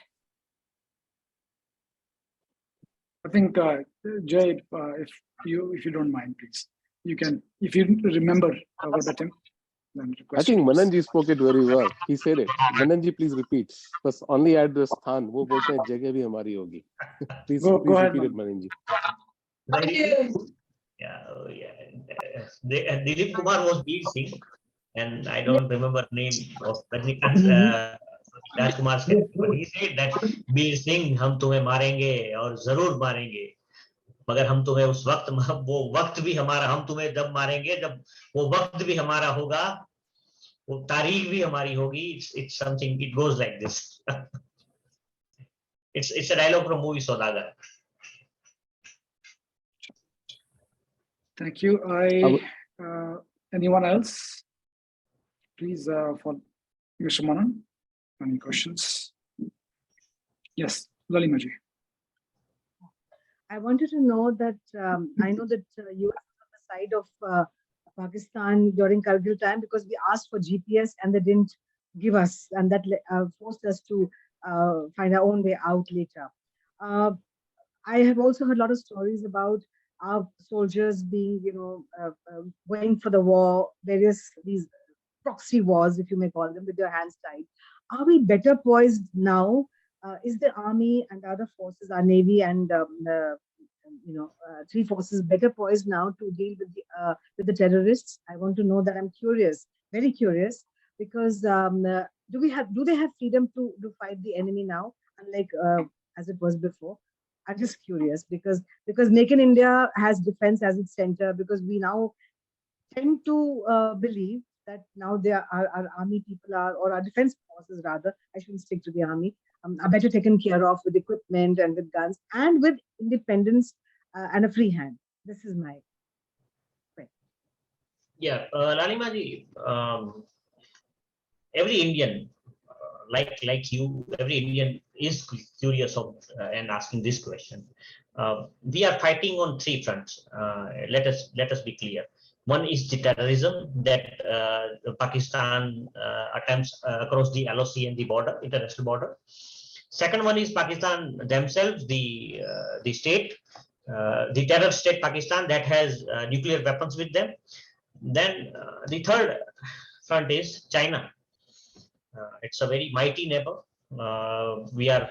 I think Jay, if you don't mind, please, you can. If you remember verbatim, then I request. think you to Manan ji spoke it very well. He said it. Manan ji, please repeat. Bas only add the sthan. वो बोलते हैं जगह भी हमारी होगी. Please Go ahead, repeat it, Manan. Manan ji. Dilip Kumar was Beer Singh, and I don't remember name of Rajnikant Rajkumar Singh, but he said that Beer Singh, हम तुम्हें मारेंगे और जरूर मारेंगे, मगर हम तुम्हें उस वक्त, वो वक्त भी हमारा, हम तुम्हें जब मारेंगे जब वो वक्त भी हमारा होगा, वो तारीख भी हमारी होगी. It's something, it goes like this. It's a dialogue from movie Saudagar. Thank you. Anyone else? Please, for Mr. Manan, any questions? Yes, Lalima ji. I wanted to know that I know that you were on the side of Pakistan during Kargil time, because we asked for GPS and they didn't give us, and that forced us to find our own way out later. I have also heard a lot of stories about our soldiers being, going for the war, these proxy wars, if you may call them, with their hands tied. Are we better poised now? Is the army and other forces, our navy and three forces, better poised now to deal with the terrorists? I want to know that. I'm curious, very curious, because do they have freedom to fight the enemy now, unlike as it was before? I'm just curious because Make in India has defense as its center, because we now tend to believe that now our army people or our defense forces rather, I shouldn't stick to the army, are better taken care of with equipment and with guns and with independence and a free hand. This is my point. Yeah, Lalima ji, every Indian, like you, every Indian is curious of and asking this question. We are fighting on three fronts. Let us be clear. One is the terrorism that Pakistan attempts across the LOC and the border, international border. Second one is Pakistan themselves, the state, the terror state Pakistan that has nuclear weapons with them. Then the third front is China. It's a very mighty neighbor. We are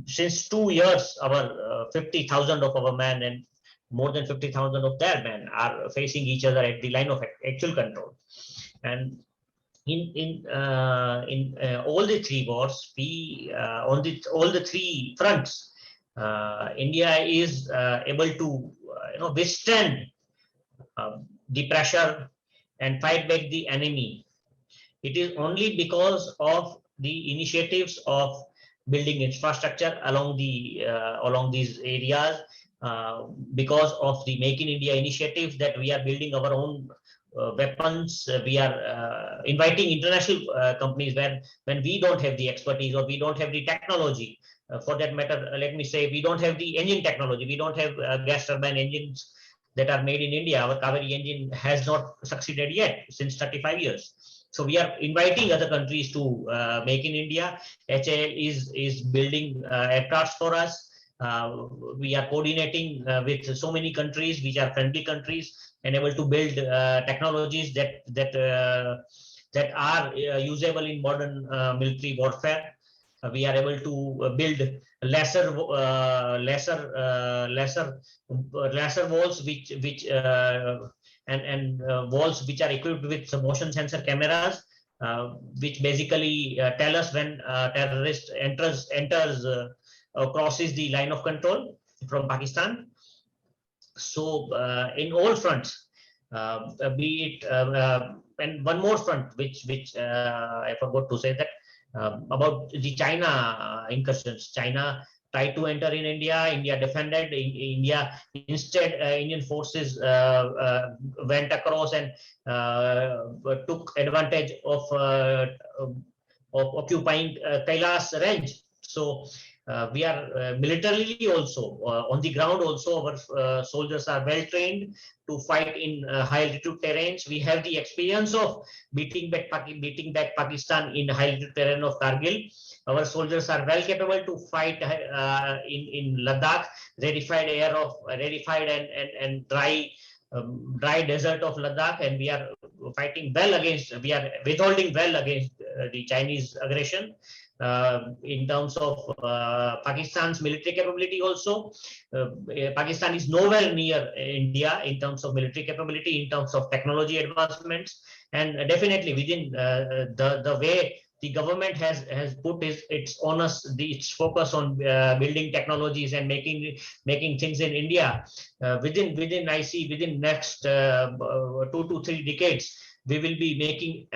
since 2 years, our 50,000 of our men and more than 50,000 of their men are facing each other at the line of actual control. And in all the three wars, we on all the three fronts, India is able to withstand the pressure and fight back the enemy. It is only because of the initiatives of building infrastructure along these areas, because of the Make in India initiatives, that we are building our own weapons. We are inviting international companies when we don't have the expertise or we don't have the technology. For that matter, let me say, we don't have the engine technology. We don't have gas turbine engines that are made in India. Our Kaveri engine has not succeeded yet since 35 years. So we are inviting other countries to make in India. HAL is building aircrafts for us. We are coordinating with so many countries which are friendly countries and able to build technologies that are usable in modern military warfare. We are able to build lesser walls which walls which are equipped with motion sensor cameras, which basically tell us when terrorist crosses the line of control from Pakistan. So in all fronts, be it and one more front which I forgot to say, that about the China incursions. China tried to enter in India. India defended. India instead, Indian forces went across and took advantage of occupying Kailas range. So we are militarily also on the ground. Also, our soldiers are well trained to fight in high altitude terrains. We have the experience of beating back Pakistan in high altitude terrain of Kargil. Our soldiers are well capable to fight in Ladakh, rarefied and dry desert of Ladakh, and we are fighting well against. We are withholding well against the Chinese aggression. In terms of Pakistan's military capability also, Pakistan is nowhere near India in terms of military capability, in terms of technology advancements, and definitely within the way the government has put its onus, its focus on building technologies and making things in India. Within I see within next 2 to 3 decades, we will be making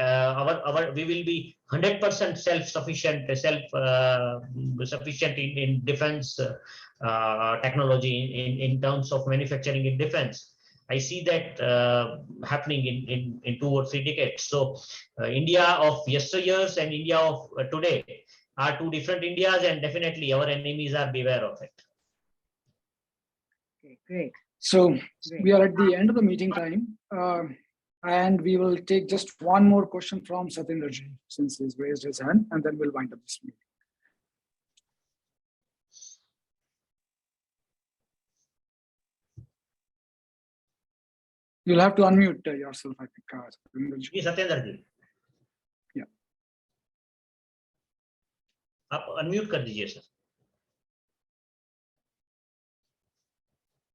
we will be 100% self-sufficient in defense technology in terms of manufacturing in defense. I see that happening in 2 or 3 decades. So India of yesteryears and India of today are two different Indias, and definitely our enemies are beware of it. Okay, great. So Great. we are at the end of the meeting time, and we will take just one more question from Satyendraji, since he's raised his hand, and then we'll wind up this meeting. You'll have to unmute yourself, I think. Satyendraji. Ji Satyendra ji, Yeah. आप unmute कर दीजिए sir.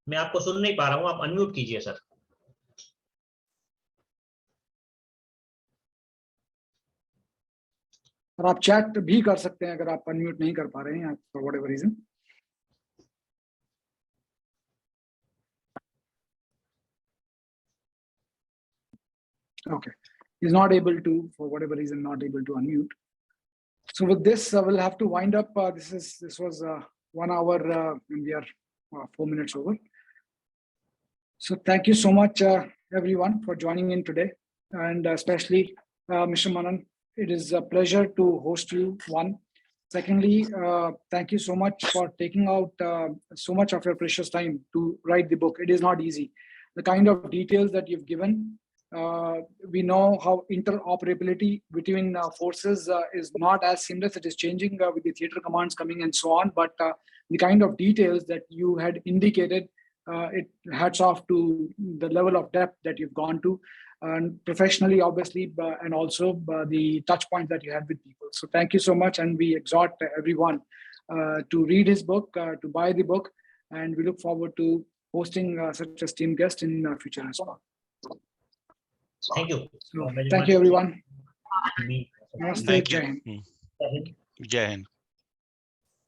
मैं आपको सुन नहीं पा रहा हूँ, आप अनम्यूट कीजिए सर. और आप चैट भी कर सकते हैं अगर आप अनम्यूट नहीं कर पा रहे हैं for whatever reason. Okay, he's not able to, for whatever reason, not able to unmute. So with this, we'll have to wind up. This was 1 hour, and we are 4 minutes over. So thank you so much, everyone, for joining in today, and especially Mr. Manan it is a pleasure to host you, one. Secondly, thank you so much for taking out so much of your precious time to write the book. It is not easy. The kind of details that you've given, we know how interoperability between forces is not as seamless. It is changing with the theater commands coming and so on. But the kind of details that you had indicated, it hats off to the level of depth that you've gone to, and professionally, obviously, and also the touch points that you had with people. So thank you so much. And we exhort everyone to read his book, to buy the book, and we look forward to hosting such esteemed guest in future as well. Thank you. So, very thank much. you, everyone. We- Namaste, Thank you. Jai Hind. Thank you. Jai Hind.